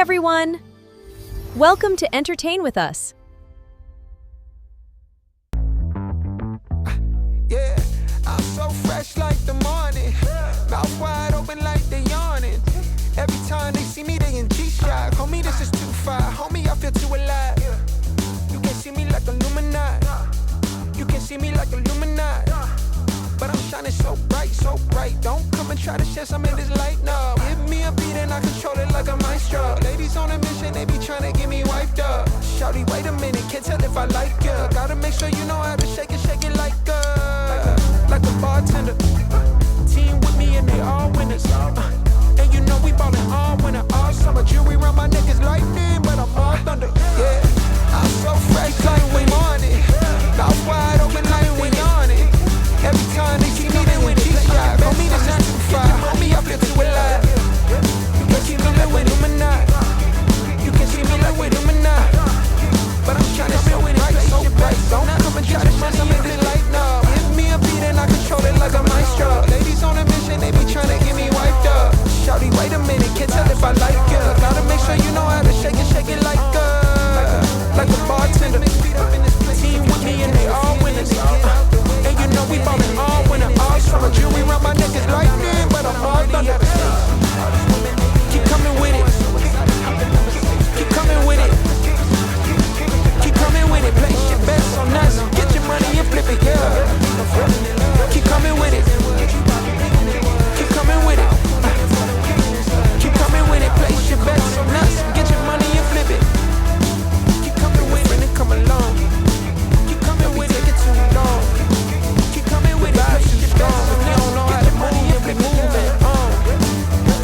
everyone! Welcome to Entertain with Us. Yeah, I'm so fresh like the morning. Mouth wide open like they yawning. Every time they see me, they in G-Shock. Homie, this is too far. Homie, I feel too alive. You can see me like Illuminati. You can see me like Illuminati. But I'm shining so bright, so bright. Don't come and try to share some of this light, no. Give me a beat and I control it like a maestro. Ladies on a mission, they be trying to get me wiped up. Shawty, wait a minute, can't tell if I like ya. Gotta make sure you know how to shake it like a bartender. Team with me and they all winners. And you know we ballin' all winter, all summer. Jewelry around my neck is lightning, but I'm all thunder. Yeah, I'm so fresh like we morning. Mouth wide open like we yawning. Every time they see me, they with G-Shock. Homie, this is too far. Homie, I feel too alive. You can see me like with Illuminati. You can see me like with Illuminati. But I'm tryna so bright, so bright. Don't come and try to shine some of this light, no. Give me a beat and I control it like a maestro. Ladies on a mission, they be tryna get me wiped up. Shawty, wait a minute, can't tell if I like ya. Gotta make sure you know how to shake it like a bartender. Team with me and they all winners. And you know we ballin' all winter, all summer. Jewelry around my neck is lightning, but I'm all thunder. Keep coming with it. Keep coming with it. Keep coming with it. Place your bets on us. Get your money and flip it, yeah. Keep coming with it. Keep coming with it. Keep coming with it. Place your bets on us. Get your money and flip it. Keep coming with it and come along. Keep coming with it. Take it too long. Keep coming with it. Vibes too strong. If you don't know how to move, you be moving on.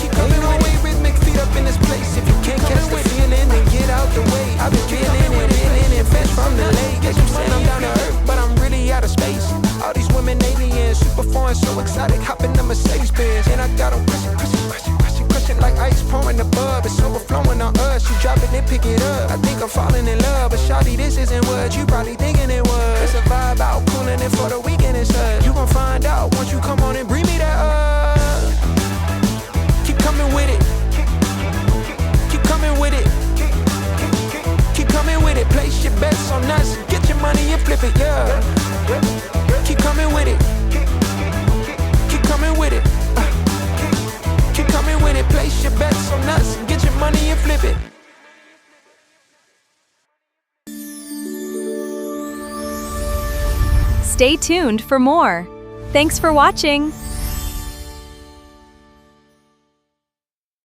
Keep coming with it. Rhythmic feet up in this place. If you can't catch the feeling, then get out the way. I've been feeling it, fresh from the lake. Guess you saying I'm down to earth, but I'm really out of space. All these women aliens, super foreign, so exotic. Hop in the Mercedes Benz, and I got them crushing like ice pouring the bub. It's overflowing on us. You drop it, then pick it up. I think I'm falling in love, but shawty, this isn't what you probably thinking it was. It's a vibe out, cooling it for the weekend and such. You gon' find out once you come on and bring me that up. Keep coming with it. Keep coming with it. Keep coming with it. Place your bets on us. Get your money and flip it, yeah. Keep coming with it. Keep coming with it. Keep coming with it. Place your bets on us. Get your money and flip it. Stay tuned for more. Thanks for watching.